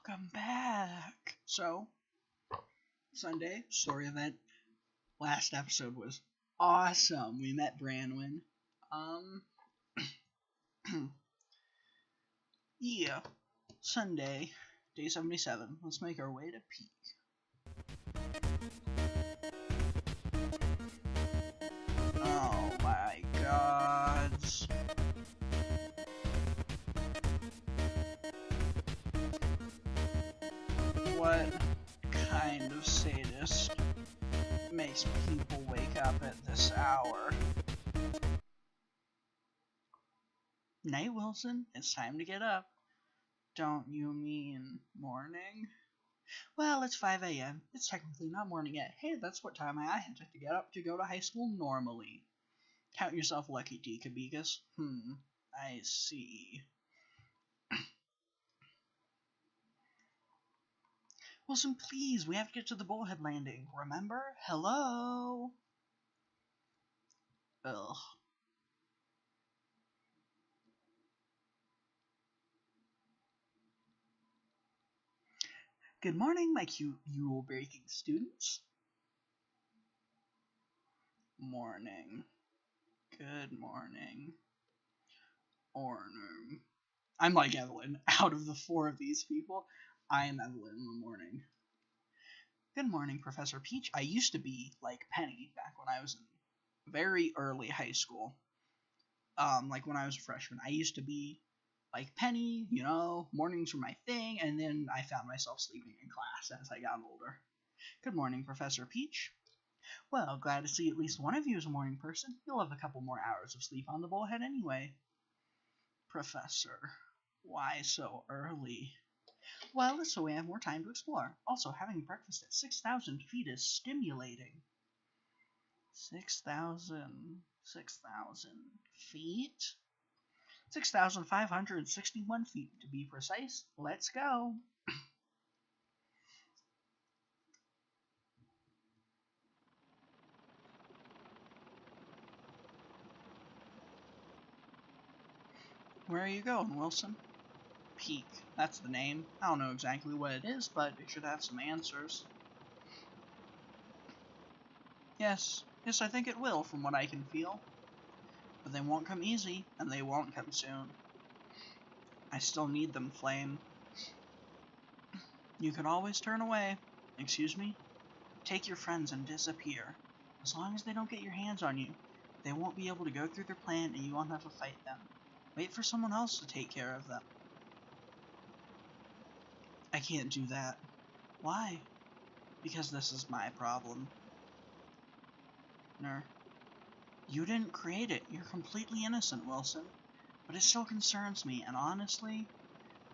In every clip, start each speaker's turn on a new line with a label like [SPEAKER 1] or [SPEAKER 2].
[SPEAKER 1] Welcome back. So, Sunday, story event. Last episode was awesome. We met Branwyn. Yeah. Sunday, day 77. Let's make our way to Peak. Oh my gods. What kind of sadist makes people wake up at this hour? Night, Wilson. It's time to get up. Don't you mean morning? Well, it's 5 a.m. It's technically not morning yet. Hey, that's what time I had to get up to go to high school normally. Count yourself lucky, Decabegus. I see. Wilson, please, we have to get to the Bullhead Landing. Remember? Hello? Ugh. Good morning, my cute rule-breaking students. Morning. Good morning. Morning. I'm like Evelyn. Out of the four of these people, I am Evelyn in the morning. Good morning, Professor Peach. I used to be like Penny back when I was in very early high school. Like when I was a freshman. I used to be like Penny, you know, mornings were my thing, and then I found myself sleeping in class as I got older. Good morning, Professor Peach. Well, glad to see at least one of you is a morning person. You'll have a couple more hours of sleep on the Bullhead anyway. Professor, why so early? Well, it's so we have more time to explore. Also, having breakfast at 6,000 feet is stimulating. 6,000 feet? 6,561 feet to be precise. Let's go. Where are you going, Wilson? Peak. That's the name. I don't know exactly what it is, but it should have some answers. Yes, I think it will, from what I can feel. But they won't come easy, and they won't come soon. I still need them, Flame. You can always turn away. Excuse me? Take your friends and disappear. As long as they don't get your hands on you, they won't be able to go through their plan and you won't have to fight them. Wait for someone else to take care of them. I can't do that. Why? Because this is my problem. You didn't create it. You're completely innocent, Wilson. But it still concerns me, and honestly,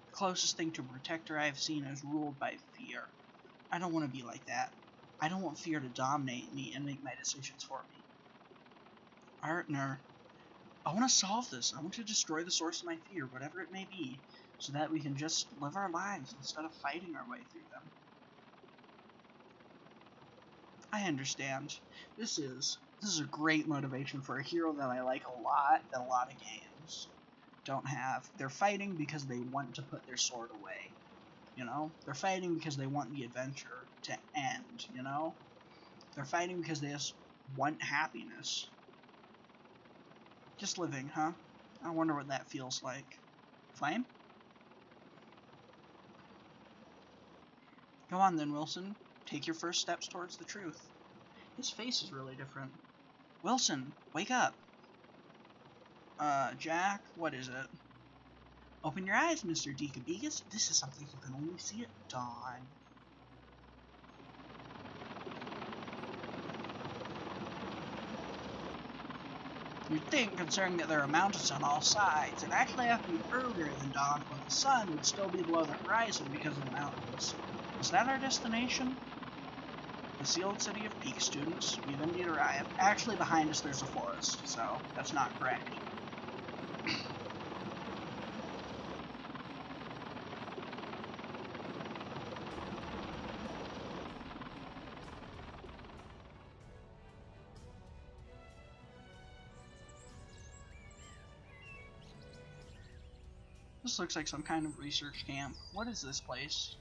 [SPEAKER 1] the closest thing to a protector I've seen is ruled by fear. I don't want to be like that. I don't want fear to dominate me and make my decisions for me. Artner, I want to solve this. I want to destroy the source of my fear, whatever it may be, so that we can just live our lives instead of fighting our way through them. I understand. This is a great motivation for a hero that I like a lot, that a lot of games don't have. They're fighting because they want to put their sword away. You know? They're fighting because they want the adventure to end, you know? They're fighting because they just want happiness. Just living, huh? I wonder what that feels like. Flame? Go on then, Wilson. Take your first steps towards the truth. His face is really different. Wilson, wake up! Jack, what is it? Open your eyes, Mr. Decabegus. This is something you can only see at dawn. You'd think, considering that there are mountains on all sides, it'd actually have to be earlier than dawn, or the sun would still be below the horizon because of the mountains. Is that our destination? The sealed city of Peak, students. We've indeed arrived. Actually, behind us there's a forest, so that's not correct. This looks like some kind of research camp. What is this place?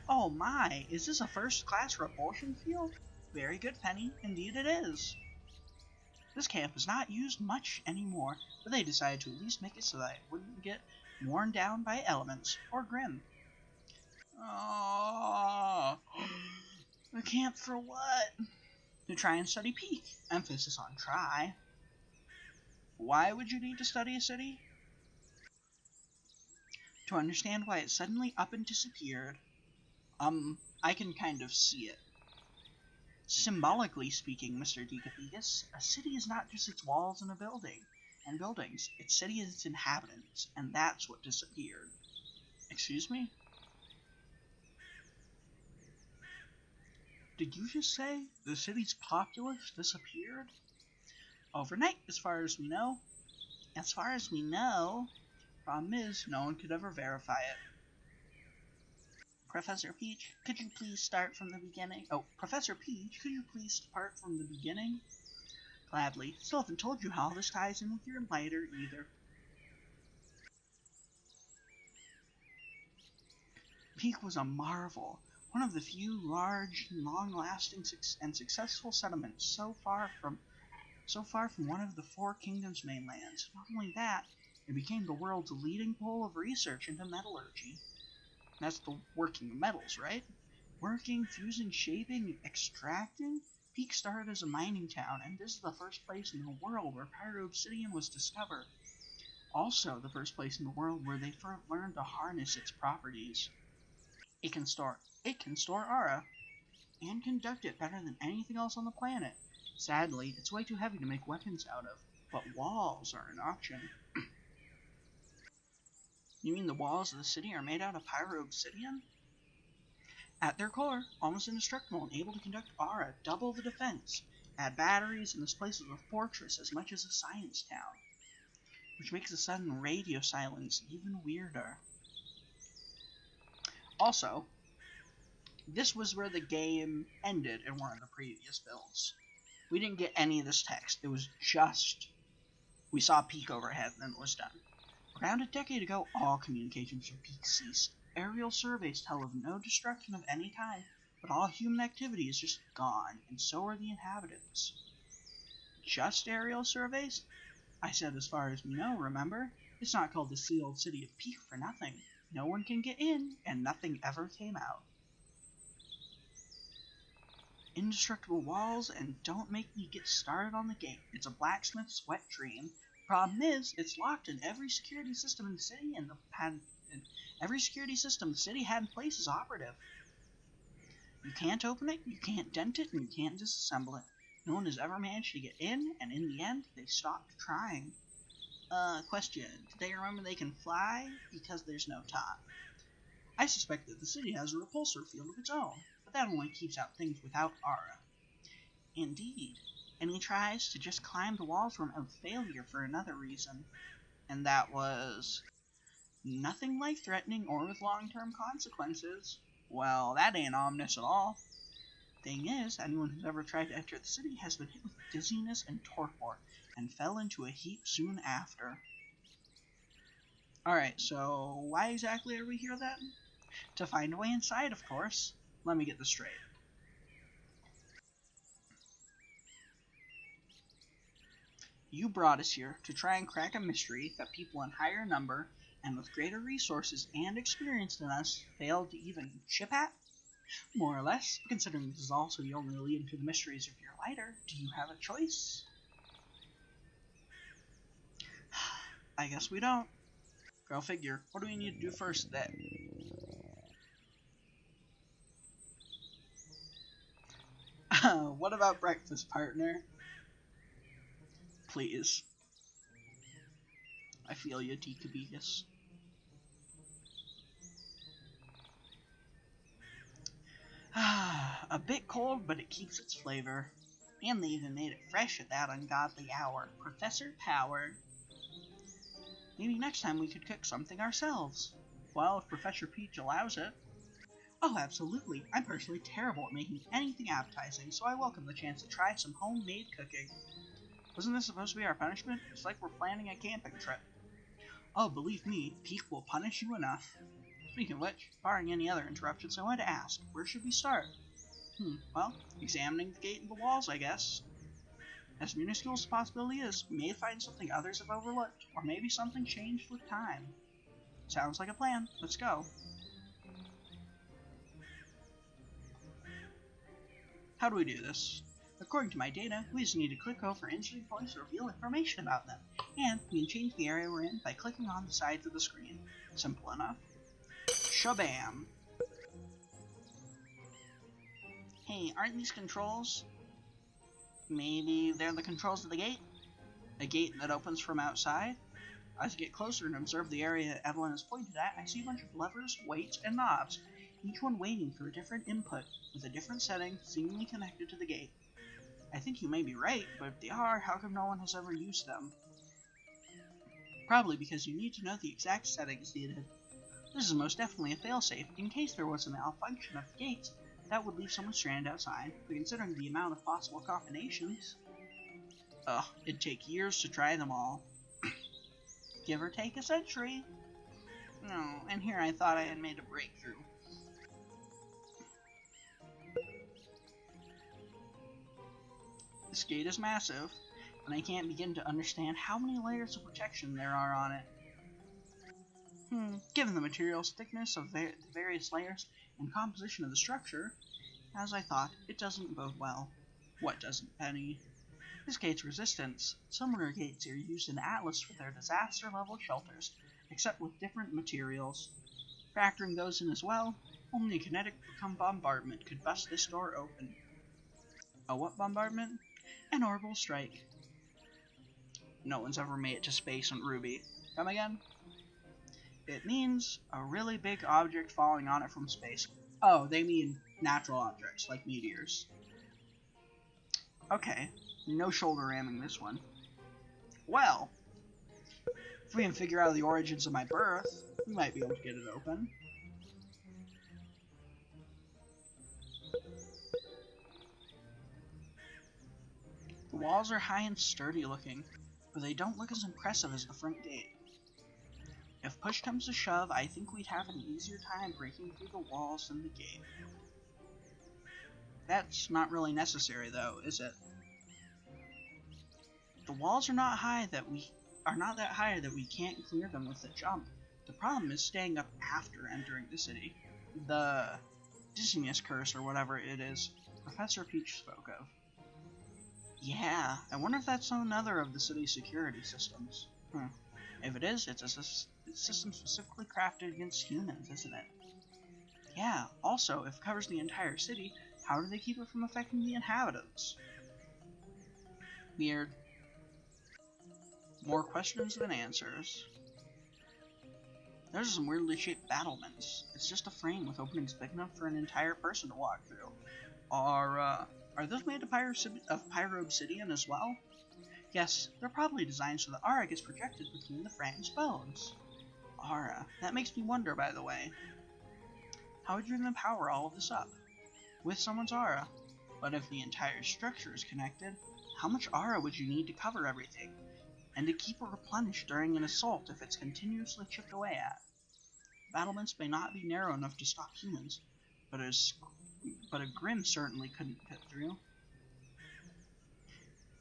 [SPEAKER 1] Oh my, is this a first-class repulsion field? Very good, Penny. Indeed it is. This camp is not used much anymore, but they decided to at least make it so that it wouldn't get worn down by elements or grim. Oh, a camp for what? To try and study Peak. Emphasis on try. Why would you need to study a city? To understand why it suddenly up and disappeared. I can kind of see it. Symbolically speaking, Mr. Decapegus, a city is not just its walls and buildings. Its city is its inhabitants, and that's what disappeared. Excuse me? Did you just say the city's populace disappeared? Overnight, as far as we know. As far as we know, problem is, no one could ever verify it. Professor Peach, could you please start from the beginning? Oh, Professor Peach, could you please start from the beginning? Gladly. Still haven't told you how this ties in with your lighter either. Peak was a marvel. One of the few large, long-lasting, and successful settlements so far from one of the Four Kingdoms mainlands. Not only that, it became the world's leading pole of research into metallurgy. That's the working of metals, right? Working, fusing, shaping, extracting? Peak started as a mining town, and this is the first place in the world where pyro-obsidian was discovered. Also, the first place in the world where they first learned to harness its properties. It can store aura, and conduct it better than anything else on the planet. Sadly, it's way too heavy to make weapons out of, but walls are an option. You mean the walls of the city are made out of pyro-obsidian? At their core, almost indestructible and able to conduct aura, double the defense. Add batteries, and this place is a fortress as much as a science town. Which makes the sudden radio silence even weirder. Also, this was where the game ended in one of the previous builds. We didn't get any of this text. It was just, we saw Peak overhead and then it was done. Around a decade ago, all communications from Peak ceased. Aerial surveys tell of no destruction of any kind, but all human activity is just gone, and so are the inhabitants. Just aerial surveys? I said as far as we know, remember? It's not called the sealed city of Peak for nothing. No one can get in, and nothing ever came out. Indestructible walls, and don't make me get started on the gate. It's a blacksmith's wet dream. Problem is, it's locked in every security system in the city, and every security system the city had in place is operative. You can't open it, you can't dent it, and you can't disassemble it. No one has ever managed to get in, and in the end, they stopped trying. Question. Did they remember they can fly? Because there's no top. I suspect that the city has a repulsor field of its own, but that only keeps out things without aura. Indeed. And he tries to just climb the walls from a failure for another reason. And that was nothing life-threatening or with long-term consequences. Well, that ain't ominous at all. Thing is, anyone who's ever tried to enter the city has been hit with dizziness and torpor, and fell into a heap soon after. Alright, so why exactly are we here then? To find a way inside, of course. Let me get this straight. You brought us here to try and crack a mystery that people in higher number and with greater resources and experience than us failed to even chip at? More or less, considering this is also the only lead into the mysteries of your lighter, do you have a choice? I guess we don't. Go figure. What do we need to do first then? What about breakfast, partner? Please. I feel you, Decapegus. A bit cold, but it keeps its flavor. And they even made it fresh at that ungodly hour. Professor Power. Maybe next time we could cook something ourselves. Well, if Professor Peach allows it. Oh, absolutely. I'm personally terrible at making anything appetizing, so I welcome the chance to try some homemade cooking. Wasn't this supposed to be our punishment? It's like we're planning a camping trip. Oh, believe me, Peak will punish you enough. Speaking of which, barring any other interruptions, I wanted to ask, where should we start? Well, examining the gate and the walls, I guess. As minuscule as the possibility is, we may find something others have overlooked, or maybe something changed with time. Sounds like a plan. Let's go. How do we do this? According to my data, we just need to click over entry points to reveal information about them, and we can change the area we're in by clicking on the sides of the screen. Simple enough. Shabam! Hey, aren't these controls? Maybe they're the controls of the gate? A gate that opens from outside? As I get closer and observe the area Evelyn has pointed at, I see a bunch of levers, weights, and knobs, each one waiting for a different input, with a different setting seemingly connected to the gate. I think you may be right, but if they are, how come no one has ever used them? Probably because you need to know the exact settings needed. This is most definitely a failsafe, in case there was a malfunction of the gates that would leave someone stranded outside, but considering the amount of possible combinations, it'd take years to try them all. Give or take a century. No, and here I thought I had made a breakthrough. This gate is massive, and I can't begin to understand how many layers of protection there are on it. Given the material's thickness of the various layers and composition of the structure, as I thought, it doesn't bode well. What doesn't, Penny? This gate's resistance. Similar gates are used in Atlas for their disaster-level shelters, except with different materials. Factoring those in as well, only a kinetic bombardment could bust this door open. A what bombardment? An orbital strike. No one's ever made it to space on Ruby. Come again? It means a really big object falling on it from space. Oh, they mean natural objects, like meteors. Okay, no shoulder ramming this one. Well, if we can figure out the origins of my birth, we might be able to get it open. The walls are high and sturdy looking, but they don't look as impressive as the front gate. If push comes to shove, I think we'd have an easier time breaking through the walls than the gate. That's not really necessary though, is it? The walls are not that high that we can't clear them with a jump. The problem is staying up after entering the city. The dizziness curse or whatever it is Professor Peach spoke of. Yeah, I wonder if that's another of the city's security systems. If it is, it's a system specifically crafted against humans, isn't it? Yeah, also, if it covers the entire city, how do they keep it from affecting the inhabitants? Weird. More questions than answers. There's some weirdly shaped battlements. It's just a frame with openings big enough for an entire person to walk through. Are those made of pyro-obsidian as well? Yes, they're probably designed so that aura gets projected between the frame's bones. Aura. That makes me wonder, by the way. How would you even power all of this up? With someone's aura. But if the entire structure is connected, how much aura would you need to cover everything? And to keep it replenished during an assault if it's continuously chipped away at? Battlements may not be narrow enough to stop humans, but a Grim certainly couldn't fit through.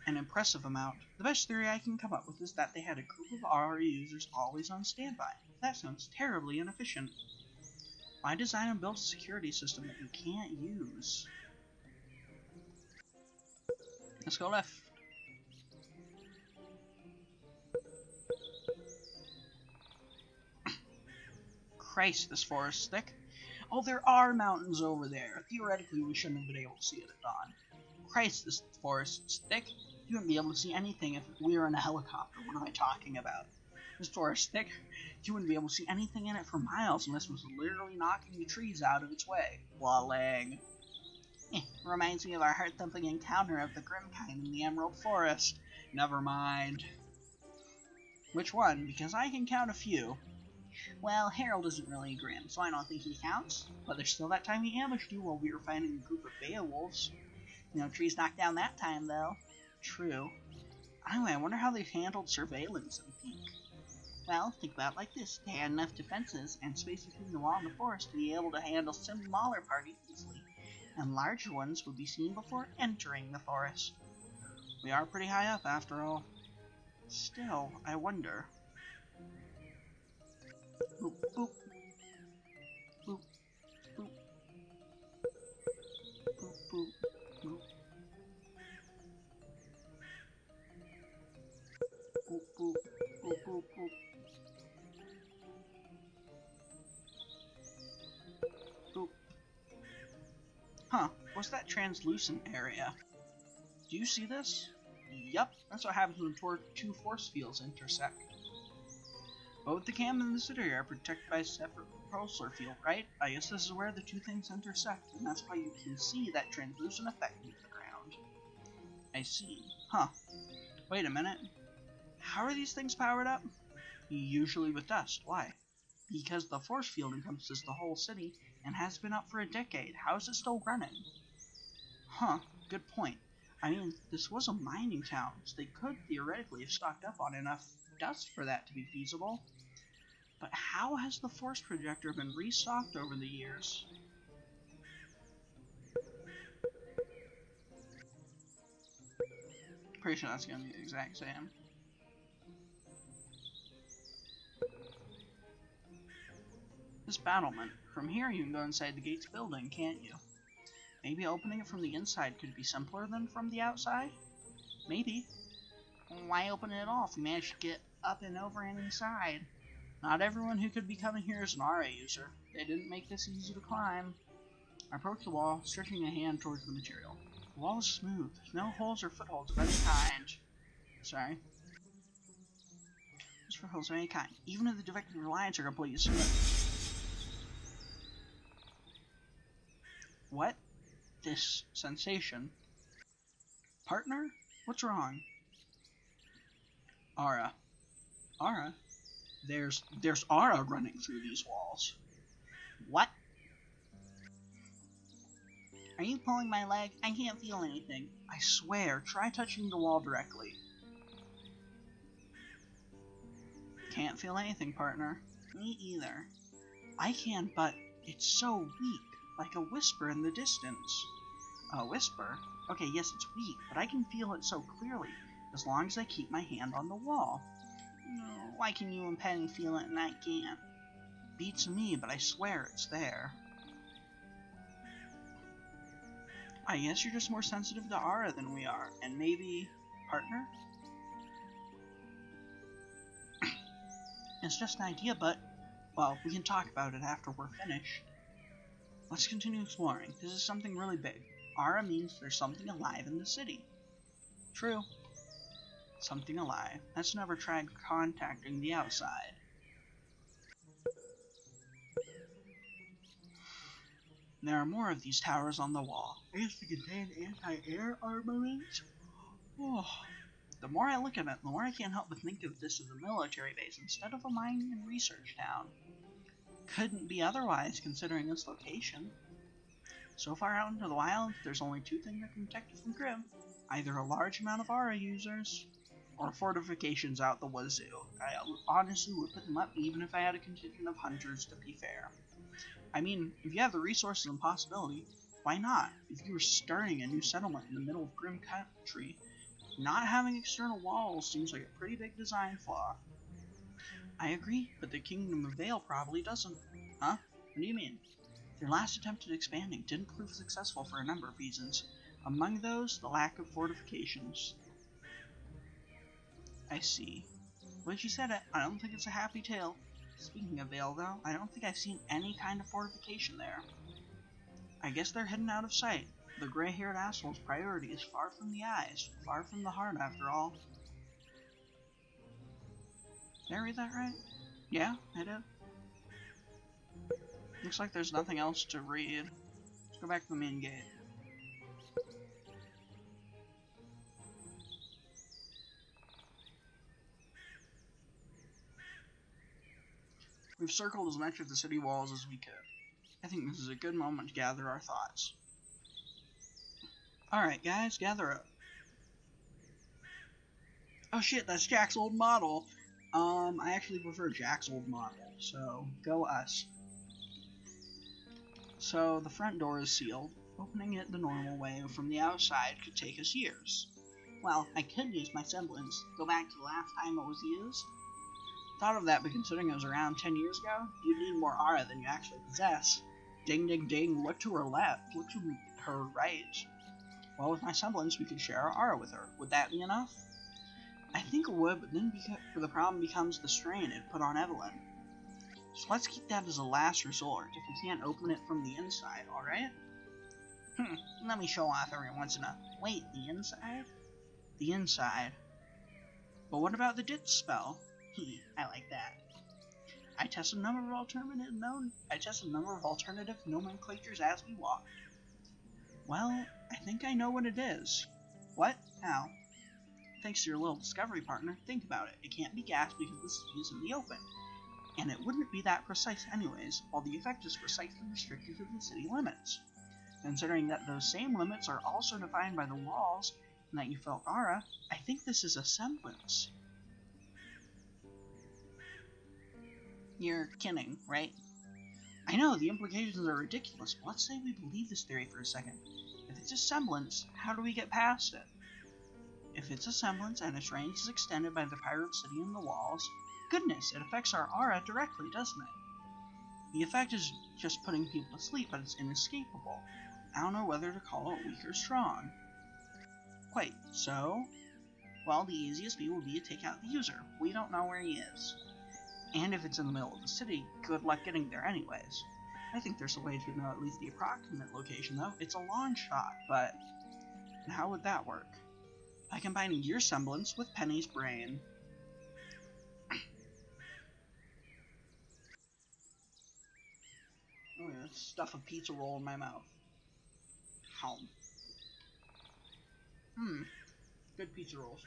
[SPEAKER 1] An impressive amount. The best theory I can come up with is that they had a group of aura users always on standby. That sounds terribly inefficient. Why design and build a security system that you can't use? Let's go left. Christ, this forest is thick. Oh, there are mountains over there. Theoretically, we shouldn't have been able to see it at dawn. Christ, this forest is thick. You wouldn't be able to see anything if we were in a helicopter. What am I talking about? This forest is thick. You wouldn't be able to see anything in it for miles unless it was literally knocking the trees out of its way. Walling. Reminds me of our heart-thumping encounter of the Grim kind in the Emerald Forest. Never mind. Which one? Because I can count a few. Well, Harold isn't really Grim, so I don't think he counts. But there's still that time he ambushed you while we were fighting a group of Beowulfs. No trees knocked down that time, though. True. Anyway, I wonder how they've handled surveillance in Peak. Well, think about it like this. They had enough defenses and space between the wall and the forest to be able to handle smaller parties easily, and larger ones would be seen before entering the forest. We are pretty high up, after all. Still, I wonder. Boop, boop. Boop, boop. Boop, boop, boop. Boop, boop, boop, boop, boop. Boop. Huh, what's that translucent area? Do you see this? Yup, that's what happens when two force fields intersect. Both the cam and the city are protected by a separate repulsor field, right? I guess this is where the two things intersect, and that's why you can see that translucent effect beneath the ground. I see. Huh. Wait a minute. How are these things powered up? Usually with dust. Why? Because the force field encompasses the whole city and has been up for a decade. How is it still running? Huh, good point. I mean, this was a mining town, so they could theoretically have stocked up on enough dust for that to be feasible. But how has the force projector been restocked over the years? Pretty sure that's gonna be the exact same. This battlement. From here you can go inside the gate's building, can't you? Maybe opening it from the inside could be simpler than from the outside? Maybe. Why open it at all if we managed to get up and over and inside? Not everyone who could be coming here is an RA user. They didn't make this easy to climb. I approached the wall, stretching a hand towards the material. The wall is smooth. There's no holes or footholds of any kind. Sorry. There's footholds of any kind. Even if the defective reliance are completely smooth. What? This sensation. Partner? What's wrong? Aura. Aura? There's aura running through these walls. What? Are you pulling my leg? I can't feel anything. I swear, try touching the wall directly. Can't feel anything, partner. Me either. I can, but it's so weak, like a whisper in the distance. A whisper? Okay, yes, it's weak, but I can feel it so clearly, as long as I keep my hand on the wall. Why can you and Penny feel it and I can't? Beats me, but I swear it's there. I guess you're just more sensitive to aura than we are, and maybe... partner? It's just an idea, but... well, we can talk about it after we're finished. Let's continue exploring. This is something really big. Aura means there's something alive in the city. True. Something alive. Let's never try contacting the outside. There are more of these towers on the wall. I guess they contain anti-air armament? Oh. The more I look at it, the more I can't help but think of this as a military base instead of a mining and research town. Couldn't be otherwise, considering its location. So far out into the wild, there's only two things that can protect it from Grim. Either a large amount of aura users, or fortifications out the wazoo. I honestly would put them up even if I had a contingent of hunters, to be fair. I mean, if you have the resources and possibility, why not? If you were starting a new settlement in the middle of Grim country, not having external walls seems like a pretty big design flaw. I agree, but the Kingdom of Vale probably doesn't. Huh? What do you mean? Their last attempt at expanding didn't prove successful for a number of reasons. Among those, the lack of fortifications. I see. When you said it, I don't think it's a happy tale. Speaking of Vale, though, I don't think I've seen any kind of fortification there. I guess they're hidden out of sight. The gray-haired asshole's priority is far from the eyes, far from the heart, after all. Did I read that right? Yeah, I did. Looks like there's nothing else to read. Let's go back to the main gate. We've circled as much of the city walls as we could. I think this is a good moment to gather our thoughts. Alright guys, gather up. Oh shit, that's Jack's old model! I actually prefer Jack's old model, so go us. So the front door is sealed. Opening it the normal way from the outside could take us years. Well, I could use my semblance. Go back to the last time it was used. Thought of that, but considering it was around 10 years ago, you'd need more aura than you actually possess. Ding ding ding, look to her left, look to her right. Well, with my semblance, we could share our aura with her. Would that be enough? I think it would, but then the problem becomes the strain it put on Evelyn. So let's keep that as a last resort, if we can't open it from the inside, alright? Let me show off every once in a... Wait, the inside? The inside. But what about the ditch spell? I like that. I tested a number of alternative nomenclatures as we walked. Well, I think I know what it is. What? How? Thanks to your little discovery, partner. Think about it. It can't be gas because the city is in the open. And it wouldn't be that precise anyways, while the effect is precisely restricted to the city limits. Considering that those same limits are also defined by the walls, and that you felt aura, I think this is a semblance. You're kidding, right? I know, the implications are ridiculous, but let's say we believe this theory for a second. If it's a semblance, how do we get past it? If it's a semblance and its range is extended by the pirate city and the walls, goodness, it affects our aura directly, doesn't it? The effect is just putting people to sleep, but it's inescapable. I don't know whether to call it weak or strong. Quite, so? Well, the easiest way would be to take out the user. We don't know where he is. And if it's in the middle of the city, good luck getting there anyways. I think there's a way to know at least the approximate location, though. It's a long shot, but how would that work? By combining your semblance with Penny's brain. I'm gonna stuff a pizza roll in my mouth. Home. Good pizza rolls.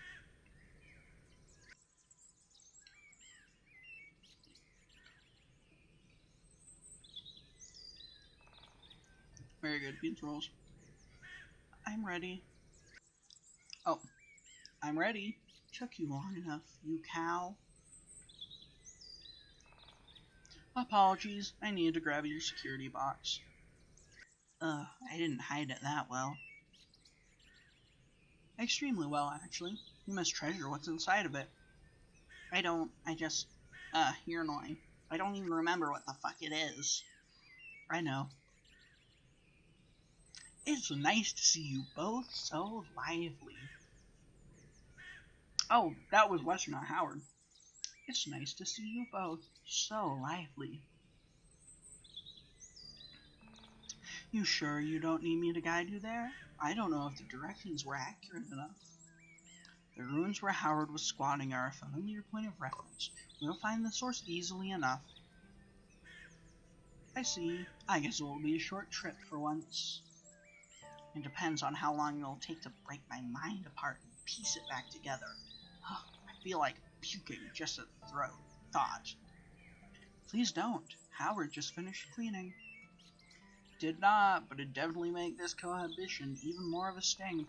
[SPEAKER 1] Very good pizza rolls. I'm ready. Oh, I'm ready. Took you long enough, you cow. Apologies, I needed to grab your security box. I didn't hide it that well. Extremely well, actually. You must treasure what's inside of it. You're annoying. I don't even remember what the fuck it is. I know. It's nice to see you both so lively. Oh, that was Western, not Howard. It's nice to see you both so lively. You sure you don't need me to guide you there? I don't know if the directions were accurate enough. The ruins where Howard was squatting are a familiar point of reference. We'll find the source easily enough. I see. I guess it will be a short trip for once. It depends on how long it'll take to break my mind apart and piece it back together. I feel like puking just at the thought. Please don't. Howard just finished cleaning. Did not, but it definitely make this cohabitation even more of a stink.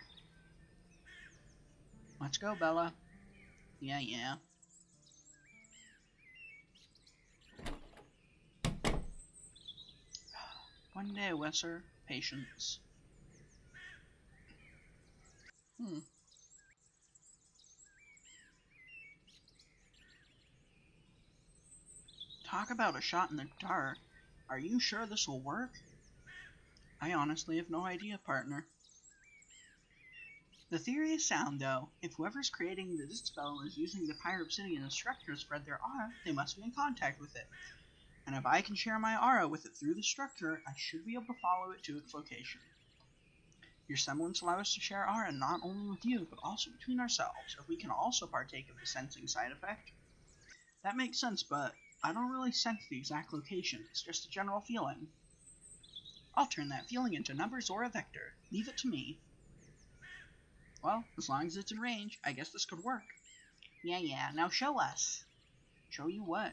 [SPEAKER 1] Let's go, Bella. Yeah. One day, Wesser. Patience. Talk about a shot in the dark. Are you sure this will work? I honestly have no idea, partner. The theory is sound, though. If whoever's creating the spell is using the Pirate Obsidian as structure to spread their aura, they must be in contact with it. And if I can share my aura with it through the structure, I should be able to follow it to its location. Your semblance allows us to share aura not only with you, but also between ourselves, if we can also partake of the sensing side effect. That makes sense, but I don't really sense the exact location. It's just a general feeling. I'll turn that feeling into numbers or a vector. Leave it to me. Well, as long as it's in range, I guess this could work. Yeah, now show us. Show you what?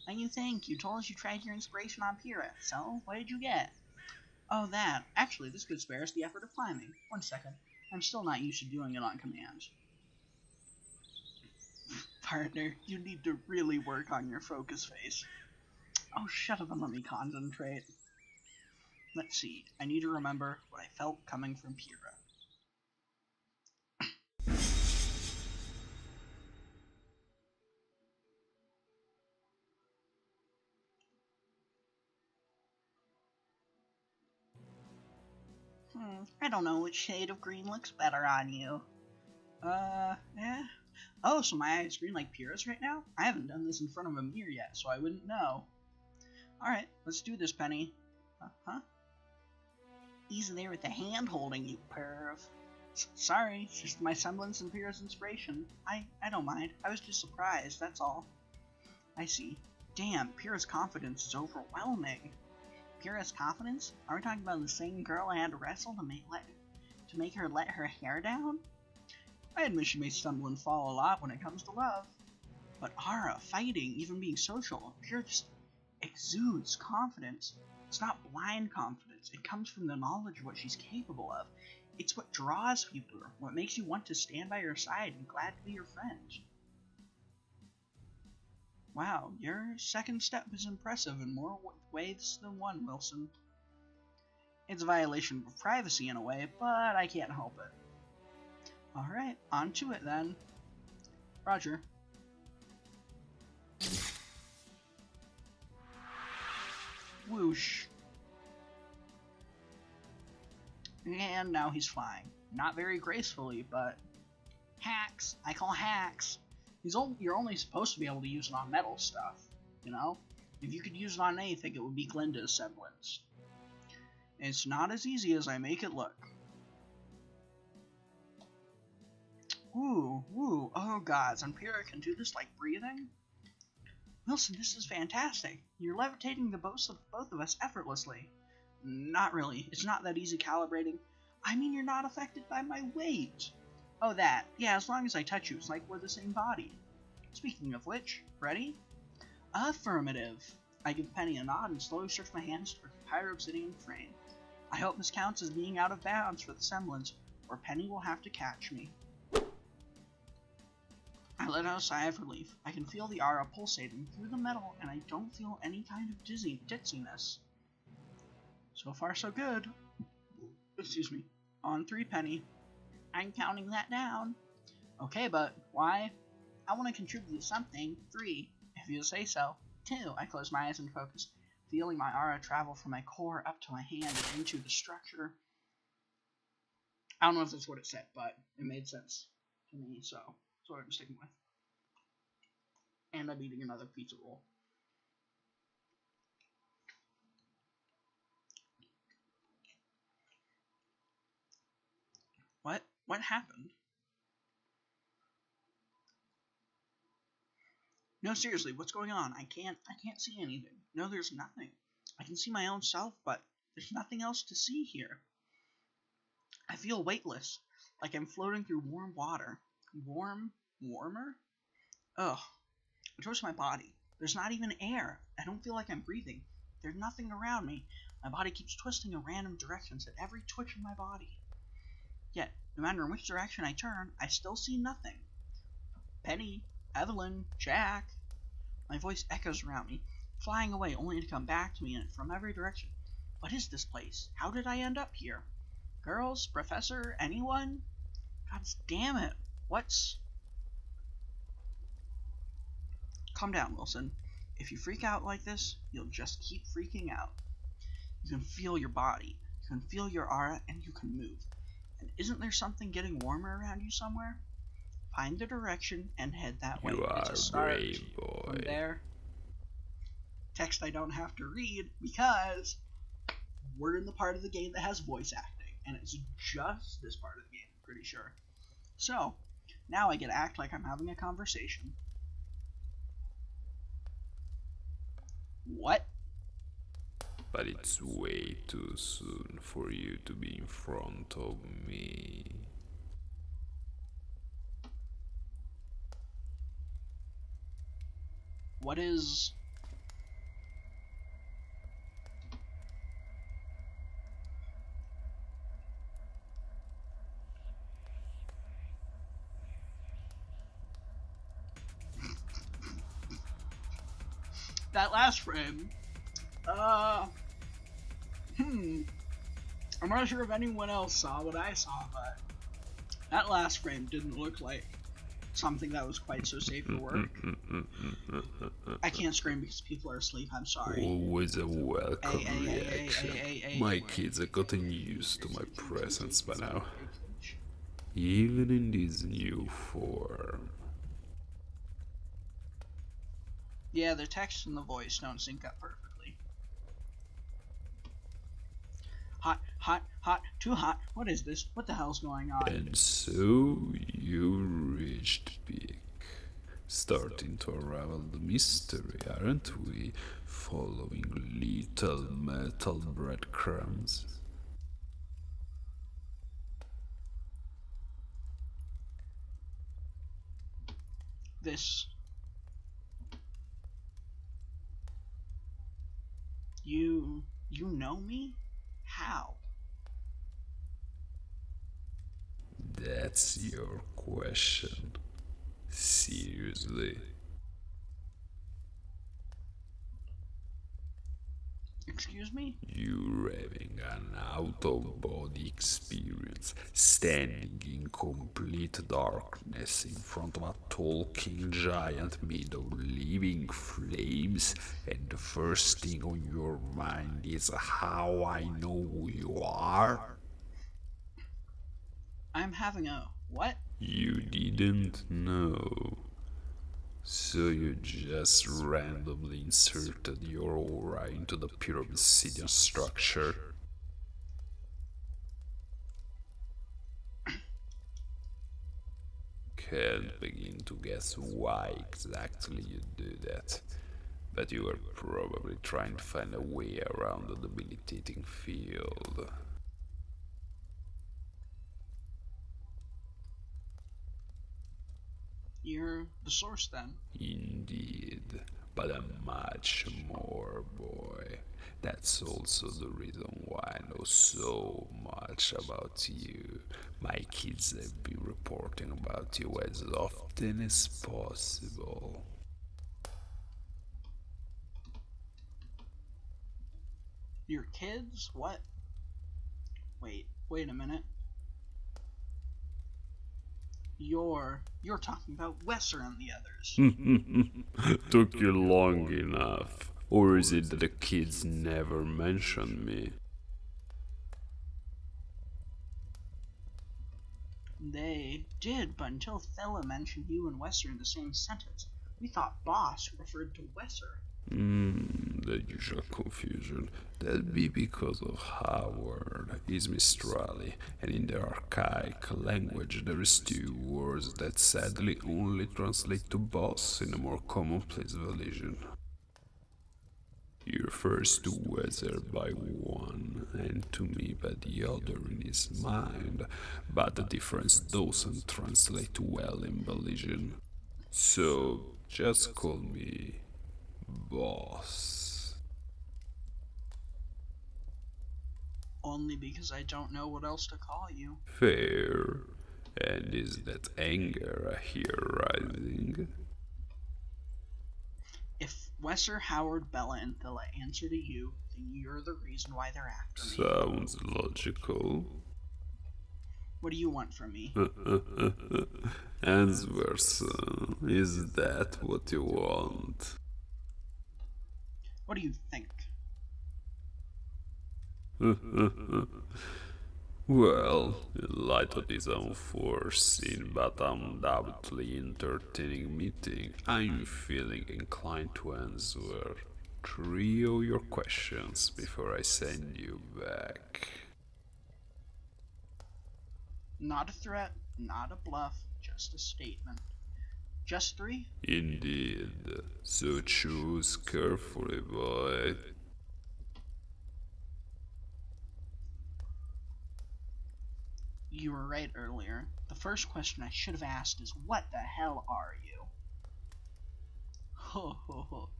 [SPEAKER 1] What do you think? You told us you tried your inspiration on Pyrrha, so what did you get? Oh, that. Actually, this could spare us the effort of climbing. 1 second. I'm still not used to doing it on command. partner, you need to really work on your focus face. Oh, shut up and let me concentrate. Let's see, I need to remember what I felt coming from Pyrrha. I don't know which shade of green looks better on you. Yeah. Oh, so my eye is green like Pyrrha's right now? I haven't done this in front of a mirror yet, so I wouldn't know. Alright, let's do this, Penny. Huh? Easy there with the hand holding, you perv. Sorry, it's just my semblance and Pyrrha's inspiration. I don't mind. I was just surprised, that's all. I see. Damn, Pyrrha's confidence is overwhelming. Pyrrha's confidence? Are we talking about the same girl I had to wrestle to make her let her hair down? I admit she may stumble and fall a lot when it comes to love. But Ara, fighting, even being social, Pyrrha just exudes confidence. It's not blind confidence. It comes from the knowledge of what she's capable of. It's what draws people, what makes you want to stand by her side and glad to be your friend. Wow, your second step is impressive in more ways than one, Wilson. It's a violation of privacy in a way, but I can't help it. Alright, on to it then. Roger. Whoosh. And now he's flying. Not very gracefully, but hacks. I call hacks. You're only supposed to be able to use it on metal stuff, you know? If you could use it on anything, it would be Glinda's semblance. It's not as easy as I make it look. Ooh, oh gods, and Pyrrha can do this like breathing? Wilson, this is fantastic. You're levitating the both of us effortlessly. Not really. It's not that easy calibrating. I mean, you're not affected by my weight. Oh, that. Yeah, as long as I touch you, it's like we're the same body. Speaking of which, ready? Affirmative. I give Penny a nod and slowly stretch my hands toward the pyro-obsidian frame. I hope this counts as being out of bounds for the semblance, or Penny will have to catch me. I let out a sigh of relief. I can feel the aura pulsating through the metal, and I don't feel any kind of ditziness. So far, so good. Excuse me. On 3, Penny. I'm counting that down. Okay, but why? I want to contribute something. 3, if you say so. 2, I close my eyes and focus, feeling my aura travel from my core up to my hand and into the structure. I don't know if that's what it said, but it made sense to me, so that's what I'm sticking with. And I'm eating another pizza roll. What? What happened? No, seriously, what's going on? I can't see anything. No, there's nothing. I can see my own self, but there's nothing else to see here. I feel weightless, like I'm floating through warm water. Warmer? Ugh. I twist my body. There's not even air. I don't feel like I'm breathing. There's nothing around me. My body keeps twisting in random directions at every twitch of my body. Yet, no matter in which direction I turn, I still see nothing. Penny, Evelyn, Jack. My voice echoes around me, flying away only to come back to me from every direction. What is this place? How did I end up here? Girls? Professor? Anyone? God damn it. What's... Calm down, Wilson. If you freak out like this, you'll just keep freaking out. You can feel your body, you can feel your aura, and you can move. And isn't there something getting warmer around you somewhere? Find the direction and head that way.
[SPEAKER 2] You are
[SPEAKER 1] it's a start.
[SPEAKER 2] brave, boy.
[SPEAKER 1] From there, text I don't have to read because we're in the part of the game that has voice acting, and it's just this part of the game, I'm pretty sure. So, now I get to act like I'm having a conversation. What?
[SPEAKER 2] But it's way too soon for you to be in front of me.
[SPEAKER 1] What is... That last frame, uh, I'm not sure if anyone else saw what I saw, but that last frame didn't look like something that was quite so safe for work. I can't scream because people are asleep, I'm sorry.
[SPEAKER 2] Always a welcome reaction. My kids are gotten used to my presence by now, even in this new form.
[SPEAKER 1] Yeah, the text and the voice don't sync up perfectly. Hot, hot, hot, too hot. What is this? What the hell's going on?
[SPEAKER 2] And so you reached peak. Starting to unravel the mystery, aren't we? Following little metal breadcrumbs.
[SPEAKER 1] This. You know me? How?
[SPEAKER 2] That's your question. Seriously?
[SPEAKER 1] Excuse me?
[SPEAKER 2] You're having an out-of-body experience, standing in complete darkness in front of a talking giant made of living flames, and the first thing on your mind is how I know who you are?
[SPEAKER 1] I'm having a what?
[SPEAKER 2] You didn't know. So you just randomly inserted your aura into the pyramid structure. Can't begin to guess why exactly you do that, but you are probably trying to find a way around the debilitating field.
[SPEAKER 1] You're the source then.
[SPEAKER 2] Indeed, but a much more, boy. That's also the reason why I know so much about you. My kids have been reporting about you as often as possible.
[SPEAKER 1] Your kids? What? Wait a minute. You're talking about Wesser and the others.
[SPEAKER 2] Took you long enough. Or is it that the kids never mention me?
[SPEAKER 1] They did, but until Thella mentioned you and Wesser in the same sentence, we thought boss referred to Wesser.
[SPEAKER 2] The usual confusion. That'd be because of Howard is Mistrali, and in the archaic language there is two words that sadly only translate to boss in a more commonplace version. He refers to Weather by one and to me by the other in his mind, but the difference doesn't translate well in Belgian. So just call me boss.
[SPEAKER 1] Only because I don't know what else to call you.
[SPEAKER 2] Fair. And is that anger I hear rising?
[SPEAKER 1] If Wesser, Howard, Bella, and Thilla answer to you, then you're the reason why they're after me.
[SPEAKER 2] Sounds logical.
[SPEAKER 1] What do you want from me?
[SPEAKER 2] Answer, son. Is that what you want?
[SPEAKER 1] What do you think?
[SPEAKER 2] Well, in light of this unforeseen but undoubtedly entertaining meeting, I'm feeling inclined to answer 3 of your questions before I send you back.
[SPEAKER 1] Not a threat, not a bluff, just a statement. Just 3?
[SPEAKER 2] Indeed. So choose carefully, boy.
[SPEAKER 1] You were right earlier. The first question I should have asked is, what the hell are you? Ho ho ho.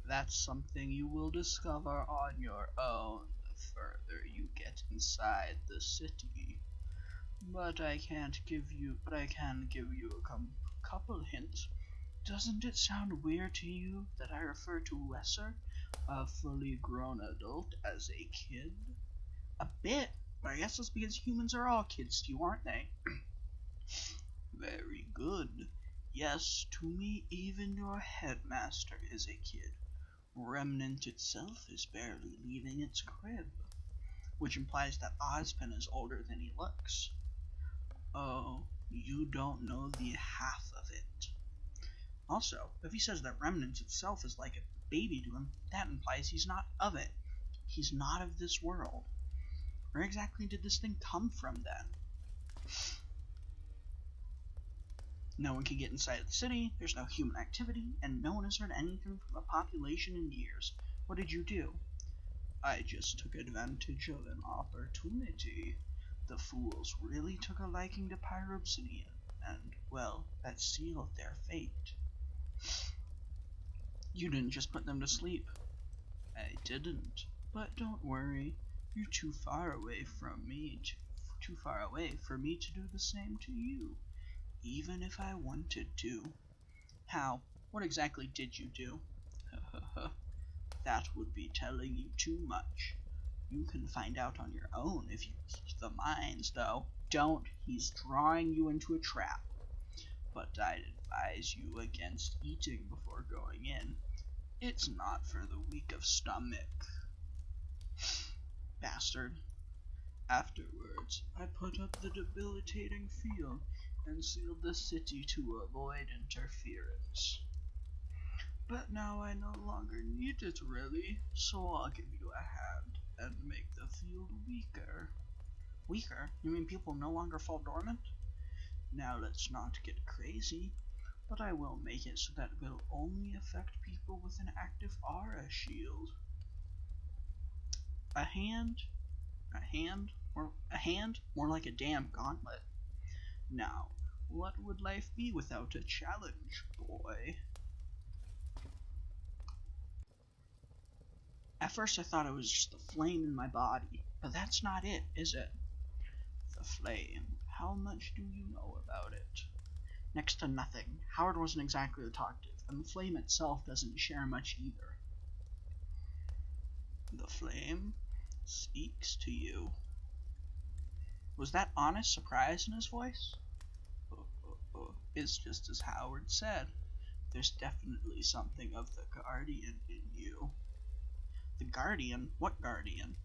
[SPEAKER 1] That's something you will discover on your own the further you get inside the city. But I can give you a couple hints. Doesn't it sound weird to you that I refer to Lesser, a fully grown adult, as a kid? A bit, but I guess that's because humans are all kids to you, aren't they? Very good. Yes, to me even your headmaster is a kid. Remnant itself is barely leaving its crib, which implies that Ozpin is older than he looks. Oh, you don't know the half of it. Also, if he says that Remnant itself is like a baby to him, that implies he's not of it. He's not of this world. Where exactly did this thing come from then? No one can get inside the city, there's no human activity, and no one has heard anything from the population in years. What did you do? I just took advantage of an opportunity. The fools really took a liking to Pyrobsidian, and, well, that sealed their fate. You didn't just put them to sleep. I didn't, but don't worry. You're too far away for me to do the same to you, even if I wanted to. How? What exactly did you do? That would be telling you too much. You can find out on your own if you keep the mines, though. Don't. He's drawing you into a trap. But I'd advise you against eating before going in. It's not for the weak of stomach. Bastard. Afterwards, I put up the debilitating field and sealed the city to avoid interference. But now I no longer need it, really, so I'll give you a hand and make the field weaker. Weaker? You mean people no longer fall dormant? Now let's not get crazy, but I will make it so that it will only affect people with an active aura shield. A hand? A hand? More like a damn gauntlet. Now, what would life be without a challenge, boy? At first I thought it was just the flame in my body, but that's not it, is it? The flame. How much do you know about it? Next to nothing. Howard wasn't exactly talkative, and the flame itself doesn't share much either. The flame speaks to you. Was that honest surprise in his voice? It's just as Howard said. There's definitely something of the Guardian in you. The Guardian? What Guardian?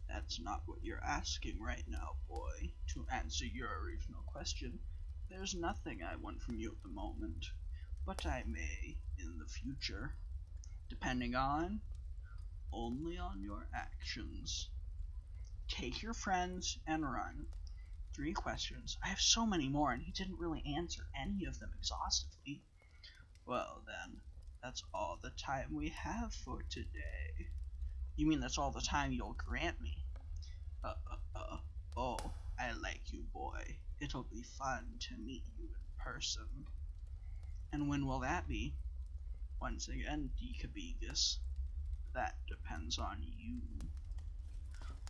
[SPEAKER 1] That's not what you're asking right now, boy. To answer your original question, there's nothing I want from you at the moment, but I may in the future, depending on, only on your actions. Take your friends and run. 3 questions. I have so many more, and he didn't really answer any of them exhaustively. Well then, that's all the time we have for today. You mean that's all the time you'll grant me? Oh, I like you, boy. It'll be fun to meet you in person. And when will that be? Once again, Decabegus, that depends on you.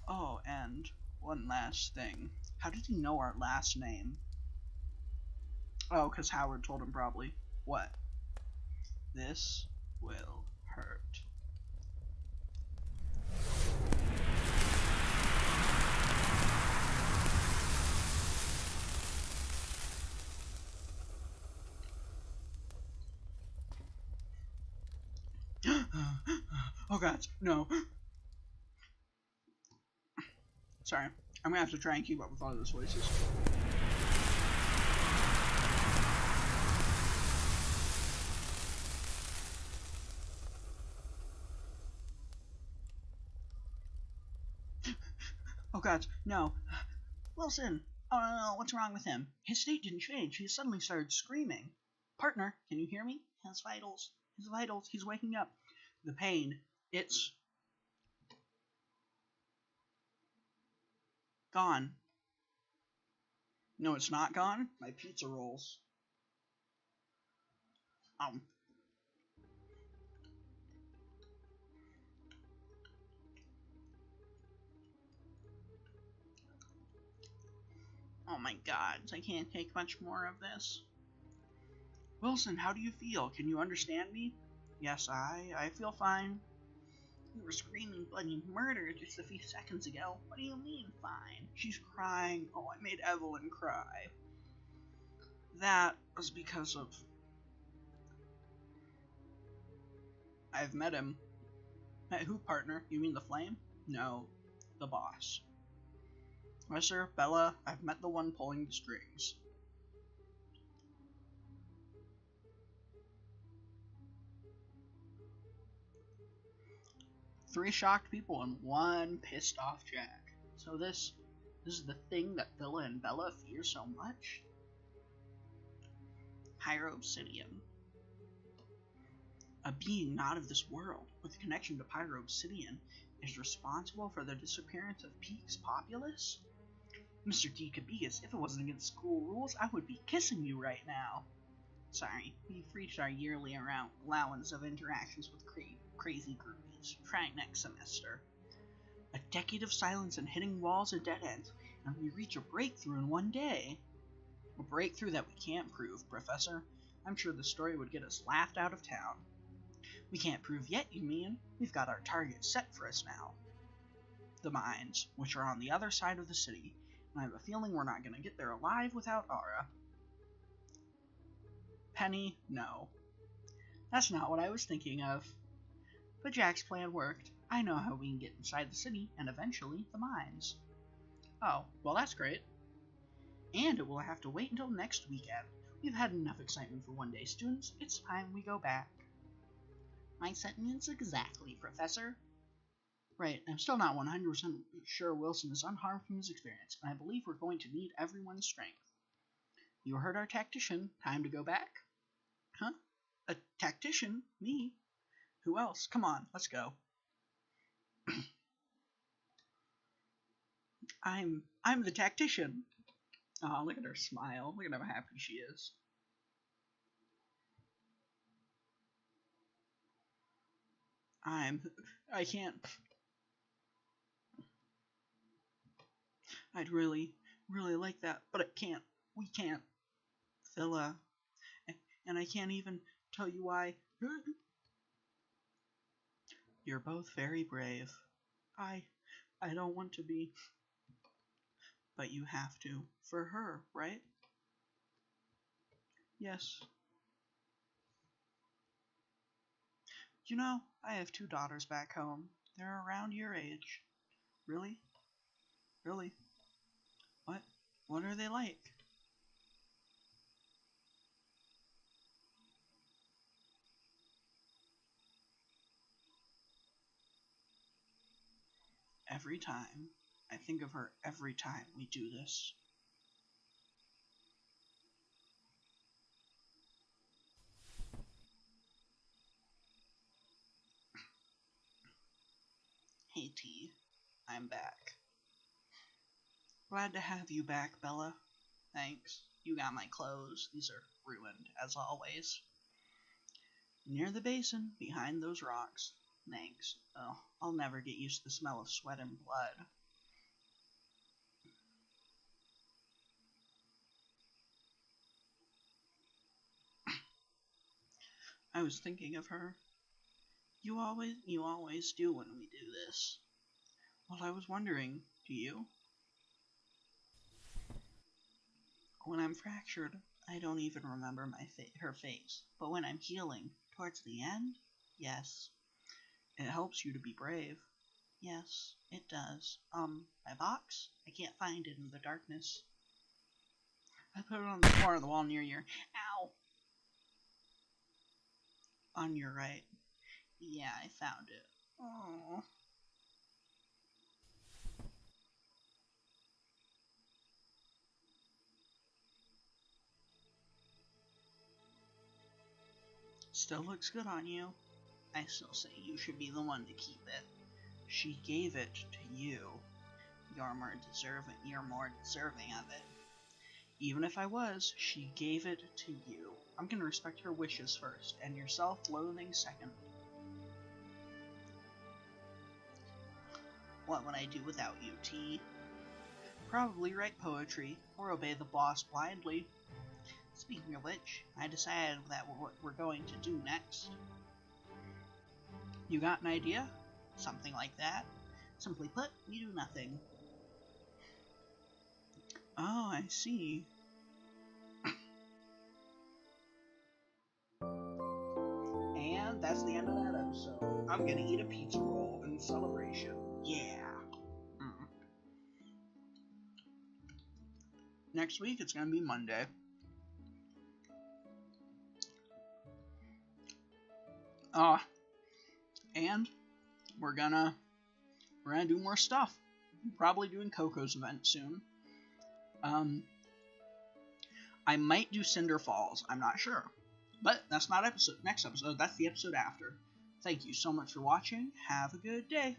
[SPEAKER 1] Oh, and one last thing. How did he know our last name? Oh, 'cause Howard told him probably. What? This will hurt. Oh god, no. Sorry, I'm gonna have to try and keep up with all those voices. Oh god, no. Wilson! Oh no, what's wrong with him? His state didn't change, he suddenly started screaming. Partner, can you hear me? His vitals, he's waking up. The pain, it's gone. No, it's not gone. My pizza rolls. Oh my god, I can't take much more of this. Wilson, how do you feel? Can you understand me? Yes, I feel fine. You were screaming bloody murder just a few seconds ago. What do you mean, fine? She's crying. Oh, I made Evelyn cry. That was because of... I've met him. Met who, partner? You mean the Flame? No, the boss. Yes, sir, Bella, I've met the one pulling the strings. Three shocked people and one pissed off Jack. So this is the thing that Phila and Bella fear so much? Pyro-Obsidian. A being not of this world, with connection to Pyro-Obsidian, is responsible for the disappearance of Peak's populace? Mr. Decabeus, if it wasn't against school rules, I would be kissing you right now. Sorry, we've reached our yearly allowance of interactions with crazy groupies. Try next semester. A decade of silence and hitting walls and dead ends, and we reach a breakthrough in one day. A breakthrough that we can't prove, Professor. I'm sure the story would get us laughed out of town. We can't prove yet, you mean? We've got our target set for us now. The mines, which are on the other side of the city, and I have a feeling we're not going to get there alive without Aura. Penny, no. That's not what I was thinking of. But Jack's plan worked. I know how we can get inside the city, and eventually the mines. Oh, well that's great. And it will have to wait until next weekend. We've had enough excitement for one day, students. It's time we go back. My sentence exactly, Professor. Right, I'm still not 100% sure Wilson is unharmed from his experience, and I believe we're going to need everyone's strength. You heard our tactician. Time to go back? Huh? A tactician? Me? Who else? Come on, let's go. I'm the tactician. Oh, look at her smile. Look at how happy she is. I can't. I'd really like that, but I can't. We can't. Phila. And I can't even tell you why. You're both very brave. I don't want to be. But you have to. For her, right? Yes. You know, I have 2 daughters back home. They're around your age. Really? Really? What? What are they like? Every time. I think of her every time we do this. Hey T, I'm back. Glad to have you back, Bella. Thanks. You got my clothes. These are ruined, as always. Near the basin, behind those rocks. Thanks. Oh, I'll never get used to the smell of sweat and blood. I was thinking of her. You always do when we do this. Well, I was wondering, do you? When I'm fractured, I don't even remember her face. But when I'm healing, towards the end, yes. It helps you to be brave. Yes, it does. My box? I can't find it in the darkness. I put it on the corner of the wall near your... Ow! On your right. Yeah, I found it. Oh. Still looks good on you. I still say you should be the one to keep it. She gave it to you. You're more deserving of it. Even if I was, she gave it to you. I'm gonna respect her wishes first, and your self-loathing second. What would I do without you, T? Probably write poetry, or obey the boss blindly. Speaking of which, I decided that what we're going to do next. You got an idea? Something like that. Simply put, we do nothing. Oh, I see. And that's the end of that episode. I'm gonna eat a pizza roll in celebration. Yeah. Next week, it's gonna be Monday. And we're gonna do more stuff. Probably doing Coco's event soon. I might do Cinder Falls. I'm not sure. But that's not next episode. That's the episode after. Thank you so much for watching. Have a good day.